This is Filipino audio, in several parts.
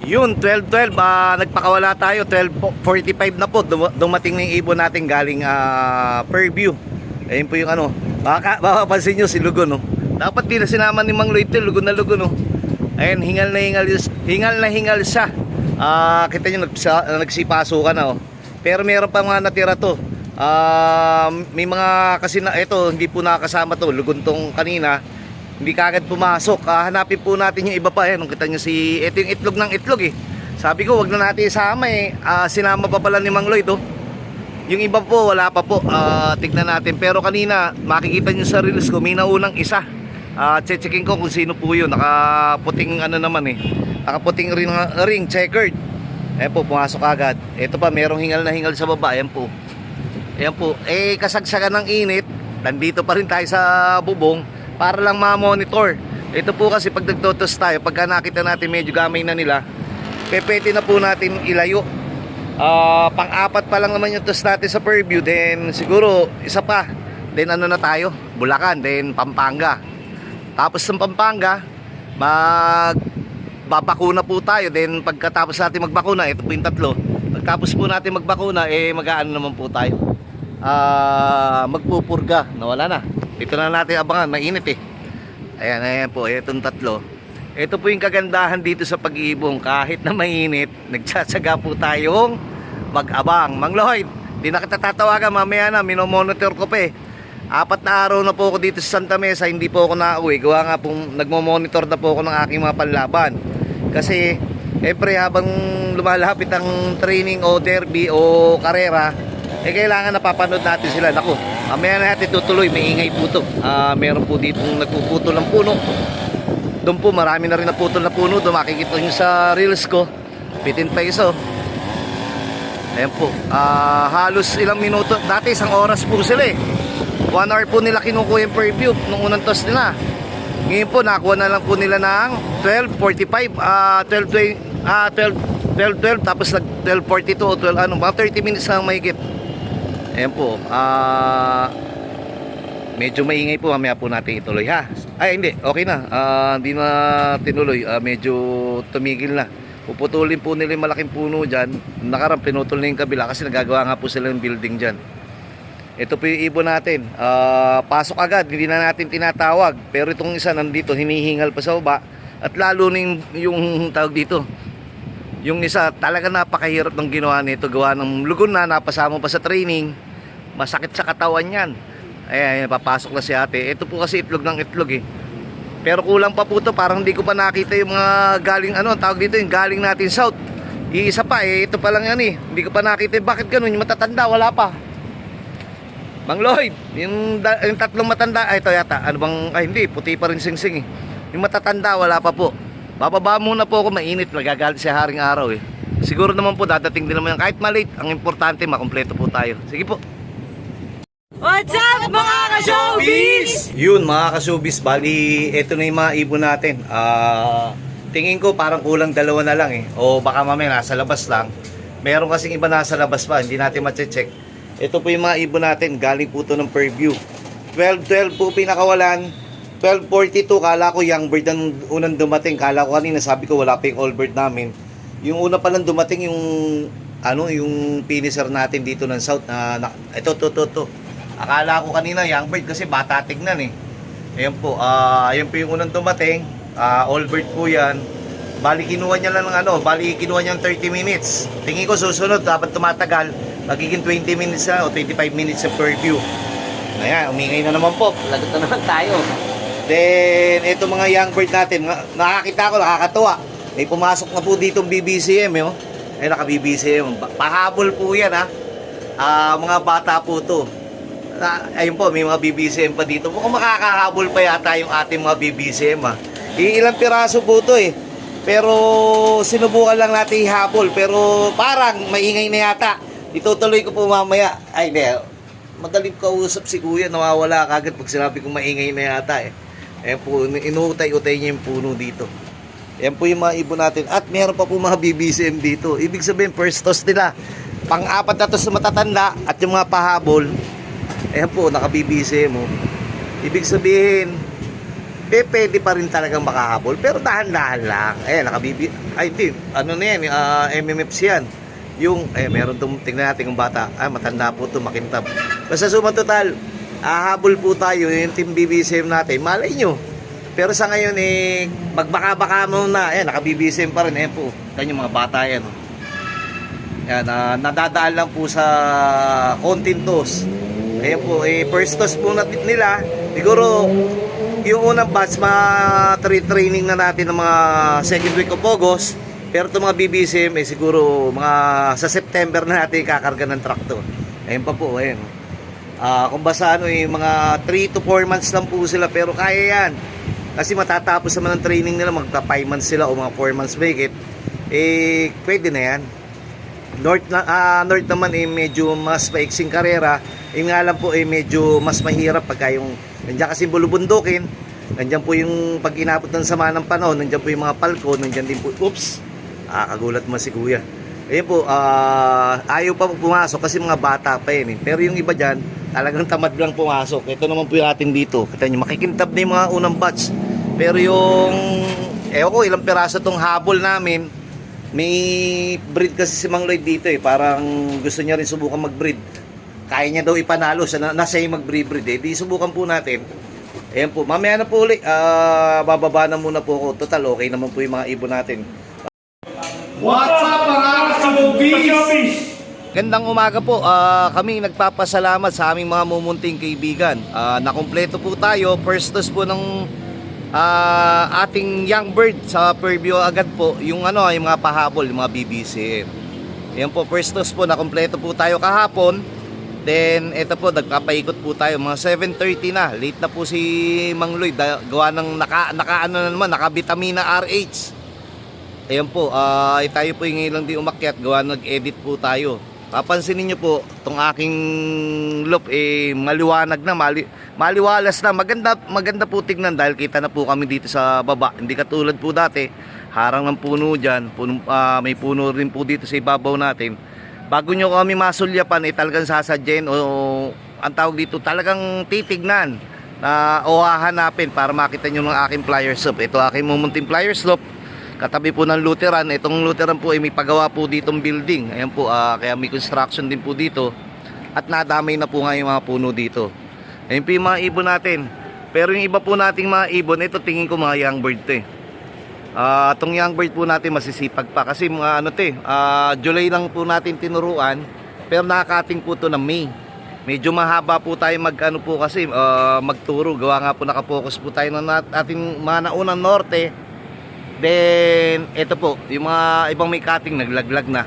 Yun, 12:12, nagpakawala tayo. 12:45 na po, dumating ng ibon natin galing Fairview. Ayun po yung ano, makapansin nyo si Lugon, no? Dapat di na sinama ni Mang Lloyd, Lugon na Lugon, no? Ayun, hingal na hingal siya. Kita nyo, nagsipasukan na, oh. Pero meron pa mga natira to. May mga kasi na, ito, hindi po nakakasama to. Lugon tong kanina, hindi kagad pumasok. Hanapin po natin yung iba pa. Nung kita nyo ito yung itlog ng itlog eh. Sabi ko wag na natin isama eh. Sinama pa pala ni Mang Lloyd, oh. Yung iba po wala pa po. Tignan natin. Pero kanina makikita nyo sa reels ko, may naunang isa. Checking ko kung sino po yun. Nakaputing ano naman eh, nakaputing ring checkered. Ayan po, pumasok agad. Ito pa, merong hingal na hingal sa baba. Ayan po. Ayan po. Kasagsagan ng init. Nandito pa rin tayo sa bubong para lang ma-monitor. Ito po kasi pag nagtotos tayo, pagka nakita natin medyo gamay na nila, pwede na po natin ilayo. Pang-apat pa lang naman yung toss natin sa Fairview. Then siguro isa pa. Then ano na tayo? Bulacan, then Pampanga. Tapos ng Pampanga, magbabakuna po tayo. Then pagkatapos natin magbakuna, ito po yung tatlo. Pagkatapos po natin magbakuna, mag-aano naman po tayo. Magpupurga. Nawala na. Ito na natin abangan, mainit eh. Ayan po, itong tatlo. Ito po yung kagandahan dito sa pag-iibong. Kahit na mainit, nagtsatsaga po tayong mag-abang. Mang Lloyd, di na kita tatawagan, mamaya na, minomonitor ko pa eh. 4 na araw na po ako dito sa Santa Mesa, hindi po ako nauwi. Gawa nga po, nagmo-monitor na po ako ng aking mga panlaban. Kasi, habang lumalapit ang training o derby o karera, kailangan napapanood natin sila. Naku, mamaya na natin tutuloy, may ingay po ito. Meron po dito nagpuputol ng puno. Doon po marami na rin naputol na puno. Doon makikita nyo sa reels ko, bitin pa iso. Ayan po, halos ilang minuto. Dati 1 oras po sila eh. 1 hour po nila kinukuha yung Fairview nung unang toss nila. Ngayon po nakuha na lang po nila ng 12:45, 12:12, tapos nag 12:42 o 12 ano, mga 30 minutes lang mahigit. Ayan po, medyo maingay po, mamaya po natin ituloy ha. Ay hindi, okay na, hindi na tinuloy, medyo tumigil na. Puputulin po nila yung malaking puno dyan. Nakarang pinutol na yung kabila kasi nagagawa nga po sila ng building dyan. Ito po yung ibon natin, pasok agad, hindi na natin tinatawag. Pero itong isa nandito, hinihingal pa sa baba. At lalo na yung tawag dito, yung isa talaga napakahirap ng ginawa nito. Gawa ng lugon na, napasama pa sa training. Masakit sa katawan yan. Ayan, papasok na si ate. Ito po kasi itlog ng itlog eh. Pero kulang pa po ito, parang hindi ko pa nakita yung mga galing, ano, tawag dito, yung galing natin south. Iisa pa eh, ito pa lang yan eh. Hindi ko pa nakita, bakit ganun? Yung matatanda, wala pa. Mang Lloyd, yung tatlong matanda, ay ito yata, ano bang, ay hindi, puti pa rin singsing eh. Yung matatanda, wala pa po. Bababa muna po ako, mainit, magagalit si haring araw eh. Siguro naman po, dadating din naman yan. Kahit malate, ang importante, makumpleto po tayo. Sige po. What's up mga ka-showbiz? Yun mga ka-showbiz, bali ito na yung mga ibon natin. Tingin ko parang kulang 2 na lang eh. O baka mamaya nasa labas lang. Meron kasing iba nasa labas pa, hindi natin ma-check. Ito po yung mga ibon natin, galing po ito ng Fairview. 12:12 po pinakawalan. 12:42, kala ko young bird ang unang dumating. Kala ko kanina, sabi ko wala pa yung all bird namin. Yung una pa lang dumating yung ano, yung finisher natin dito ng south na ito. Akala ko kanina young bird kasi bata tignan eh. Ayan po, ayan po yung unang dumating. All bird po yan. Bali kinuha niya lang ng ano, bali kinuha niya ng 30 minutes. Tingin ko susunod, dapat tumatagal, magiging 20 minutes na o 25 minutes sa Fairview. Ayan, umingay na naman po. Lagot na naman tayo. Then, ito mga young bird natin, nakakita ko, nakakatuwa. May pumasok na po dito BBCM, eh, oh. Ay, naka-BBCM. Pahabol po yan, ha. Mga bata po to. Ayun po, may mga BBCM pa dito. Mukhang makakahabol pa yata yung ating mga BBCM, ha. Ilang piraso po to, eh. Pero, sinubukan lang natin ihabol. Pero, parang maingay na yata. Itutuloy ko po mamaya. Ay, hindi. Madaling kausap si kuya, nawawala kagad pag sinabi kong maingay na yata eh. Ayan po, inuutay-utay niya yung puno dito. Ayan po yung mga ibon natin. At meron pa po mga BBCM dito. Ibig sabihin, first toss nila. Pang-4 na toss na matatanda at yung mga pahabol. Ayan po, naka-BBCM oh. Ibig sabihin, pwede pa rin talagang makahabol. Pero dahan-dahan lang. Nakabibi. Ay, hindi. Ano na yan? MMFs yan. Yung, meron itong, tingnan natin yung bata. Matanda po ito, makintab. Basta suma total, habol po tayo. Yung team BBCM natin. Malay nyo. Pero sa ngayon, magbaka-baka muna. Naka-BBCM pa rin. Po. Yan yung mga bata yan. Yan, nadadaan lang po sa content toss. Ayan po, first toss po natin nila. Siguro, yung unang batch, training na natin ng mga second week of August. Pero itong mga BBCM, siguro mga sa September na natin kakarga ng tractor. Ayan pa po, ayan. Kung basta mga 3 to 4 months lang po sila, pero kaya yan. Kasi matatapos naman ang training nila, magka 5 months sila o mga 4 months make it. Pwede na yan. North naman medyo mas maiksing karera. Yung nga lang po medyo mas mahirap pagka yung nandiyan kasi bulubundukin. Nandiyan po yung pag inabot ng sama ng panahon, nandiyan po yung mga palko, nandiyan din po. Oops. Kagulat mo si kuya. Ayun po, ayaw pa po pumasok kasi mga bata pa yun. Pero yung iba dyan, talagang tamad lang pumasok. Ito naman po yung atin dito. Kita nyo, makikintab na yung mga unang batch. Pero yung, ilang piraso tong habol namin. May breed kasi si Mang Lloyd dito parang gusto niya rin subukan mag-breed. Kaya niya daw ipanalo, nasa yung mag-breed di subukan po natin. Ayan po, mamaya na po ulit, bababa na muna po ako. Total, okay naman po yung mga ibon natin. What's up mga ka-showbiz? Gandang umaga po, kami nagpapasalamat sa aming mga mumunting kaibigan. Nakumpleto po tayo, first toss po ng ating young bird sa preview agad po yung yung mga pahabol, yung mga BBCM. Yan po, first toss po, nakumpleto po tayo kahapon. Then ito po, nagpapaikot po tayo mga 7:30 na. Late na po si Mang Lloyd gawa ng naka-vitamina RH. Ayan po, tayo po yung ngayon lang di umakyat gawa nag-edit po tayo. Papansinin niyo po, itong aking loop maliwanag na, maliwalas na. Maganda po tignan dahil kita na po kami dito sa baba. Hindi katulad po dati, harang ng puno dyan, may puno rin po dito sa ibabaw natin. Bago nyo kami masulyapan, talagang sasadyen o ang tawag dito, talagang titignan o hahanapin para makita nyo ng aking flyer slope. Ito aking mumunting flyer slope. Katabi po ng Lutheran. Itong Lutheran po may pagawa po ditong building. Ayan po, kaya may construction din po dito. At nadamay na po nga yung mga puno dito. Ayan po yung mga ibon natin. Pero yung iba po nating mga ibon, ito tingin ko mga young bird to itong young bird po natin masisipag pa. Kasi mga July lang po natin tinuruan. Pero nakakating po to ng May. Medyo mahaba po tayo magturo. Gawa nga po nakapokus po tayo ng ating mga naunang norte. Then, ito po, yung mga ibang may cutting, naglaglag na.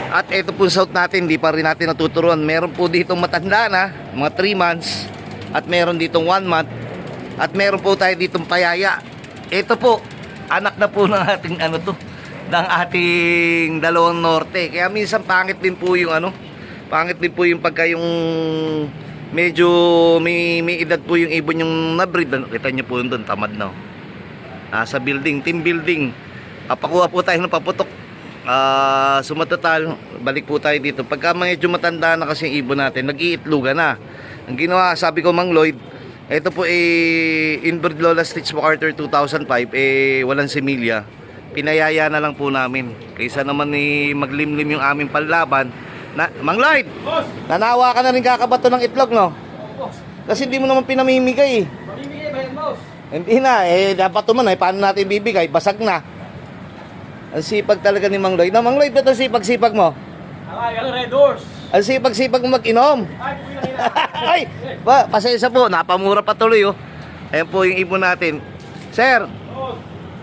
At ito po south natin, hindi pa rin natin natuturuan. Meron po ditong matanda na, mga 3 months. At meron ditong 1 month. At meron po tayo ditong payaya. Ito po, anak na po ng ating ng ating dalawang norte. Kaya minsan pangit din po yung pangit din po yung pagka yung medyo may edad po yung ibon yung nabreed. Kita nyo po yun doon, tamad na. Sa building, team building. Pakuha po tayo ng paputok. Sumatotal, balik po tayo dito. Pagka medyo matanda na kasi yung ibon natin, nag-iitlugan na. Ang ginawa, sabi ko Mang Lloyd, ito po inbred Lola Stitch MacArthur 2005, walang similya. Pinayaya na lang po namin. Kaysa naman maglimlim yung aming panlaban. Mang Lloyd, boss, nanawa ka na rin kakabato ng itlog, no? Boss. Kasi hindi mo naman pinamimigay. Mamimigay ba yan, boss? Hindi na, dapat naman paano natin bibigay? Basag na. Ang sipag talaga ni Mang Lloyd. Mang Lloyd, ito sipag-sipag mo? Red Doors. Ang sipag-sipag mo mag-inom. Ay, pasensya po, napamura pa tuloy Ayan po yung ibon natin. Sir,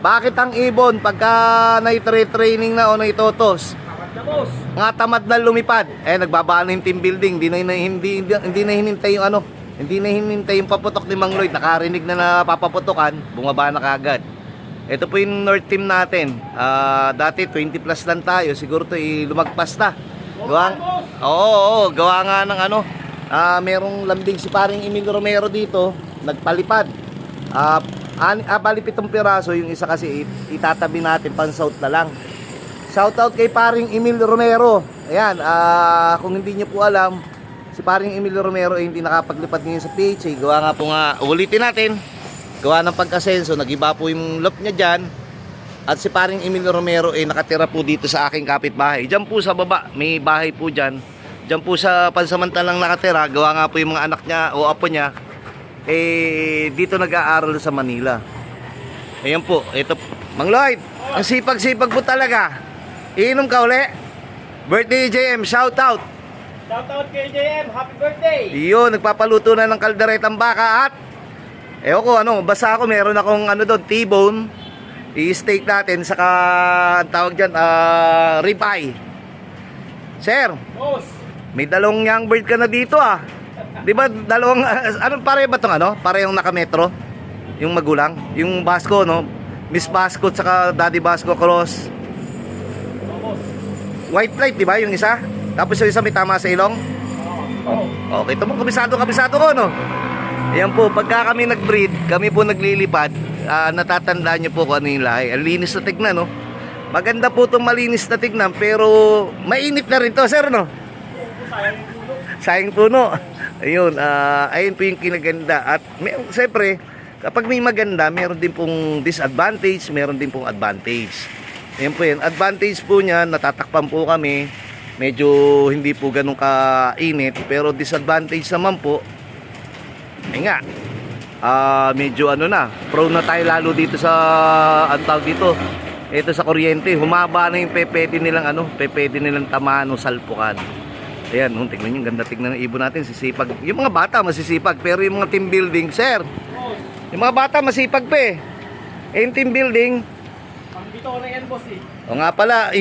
bakit ang ibon pagka nai-training na o naitotos? Tamad na, boss. Nga tamad na lumipad. Nagbabaan yung team building, hindi na hinintay yung hindi na hinintay yung paputok ni Mang Lloyd. Nakarinig na napapaputokan, bumaba na kagad. Ito po yung North team natin. Dati 20 plus lang tayo. Siguro ito lumagpas na. Gawa nga ng merong lambing si paring Emil Romero dito. Nagpalipad. Bali 7 piraso. Yung isa kasi itatabi natin pang south na lang. Shoutout kay paring Emil Romero. Ayan, kung hindi nyo po alam, si paring Emilio Romero hindi nakapaglipad ngayon sa PHA. Gawa nga po ulitin natin. gawa ng pag-asenso, nag-iba po yung loop niya dyan. At si paring Emilio Romero nakatira po dito sa aking kapitbahay. Diyan po sa baba, may bahay po dyan. Diyan po sa pansamantalang nakatira, gawa nga po yung mga anak niya o apo niya, dito nag-aaral sa Manila. Ayan po, ito. Mang Lloyd, ang sipag-sipag po talaga. Iinom ka uli? Birthday JM, shout out. Shout out kay JM, happy birthday! Iyon, nagpapaluto na ng kalderetang baka at ewan ko basta ako meron akong doon, T-bone. I-steak natin saka ang tawag dyan, ribeye. Sir, Boss! may dalawang young bird ka na dito ah. Di ba dalawang, pare ba itong parehong naka-metro? Yung magulang, yung Basco, no? Miss Basco at saka Daddy Basco cross. Boss! White flight, di ba yung isa? Tapos yung isa may tama sa ilong? Okay, ito mo, kabisado ko, no? Ayan po, pagka kami nag-breed, kami po naglilipad, natatandaan nyo po kung ano yung lahi. Ang linis na tignan, no? Maganda po itong malinis na tignan, pero mainit na rin to, sir, no? Sayang puno. Ayun, ayun po yung kinaganda. At siyempre, kapag may maganda, meron din pong disadvantage, meron din pong advantage. Ayan po yan. Advantage po niya, natatakpan po kami. Medyo hindi po ganun kainit. Pero disadvantage naman po, nga, medyo prone na tayo lalo dito sa, tawag dito, ito sa kuryente. Humaba na yung pwede nilang tamaan o salpukan. Ayan, tingnan nyo, ganda tignan ng ibon natin, sisipag. Yung mga bata masisipag, pero yung mga team building, sir, yung mga bata masipag pa eh. Yung team building, Dito ko na yan, boss eh. o nga pala,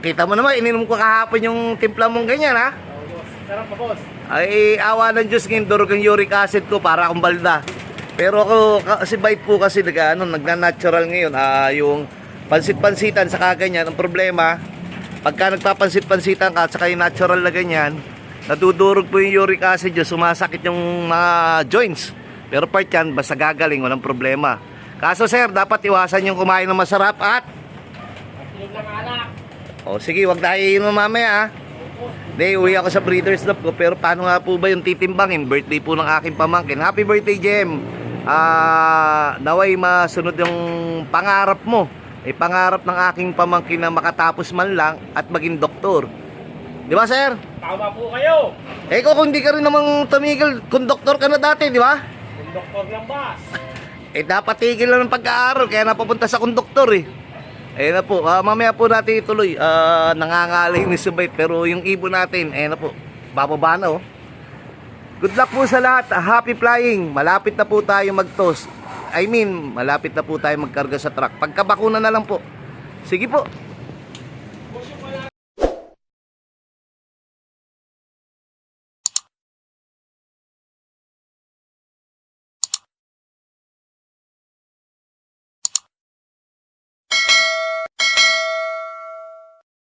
kita mo naman, ininom ko kahapon yung timpla mong ganyan ha. Boss. Sarap pa, boss. Ay, awa ng Diyos ngayon, durog ang uric acid ko para akong balda. Pero ako, kasi bite po kasi nagna-natural ngayon, yung pansit-pansitan sa kaganyan, ang problema, pagka nagpapansit-pansitan ka at saka yung natural na ganyan, nadudurog po yung uric acid yun, sumasakit yung mga joints. Pero part yan, basta gagaling, walang problema. Kaso sir, dapat iwasan yung kumain ng masarap at Inom ng alak. sige, wag tayo inom mamaya Hindi, uwi ako sa breeder's lab ko. Pero paano nga po ba yung titimbangin? Birthday po ng aking pamangkin. Happy birthday, Jem! Naway masunod yung pangarap mo. Pangarap ng aking pamangkin na makatapos man lang at maging doktor. Di ba, sir? Tama po kayo. Kung hindi ka rin namang tumigil, kung doktor ka na dati, di ba? Yung doktor ng bus. Dapat tigil lang ng pag-aaral. Kaya napapunta sa konduktor Ayun na po, mamaya po natin ituloy. Nangangalay ni Subait, pero yung ibon natin, ayun na po, bababa na Good luck po sa lahat. Happy flying. Malapit na po tayo mag-toss. Malapit na po tayo magkarga sa truck. Pagkabakuna na lang po. Sige po.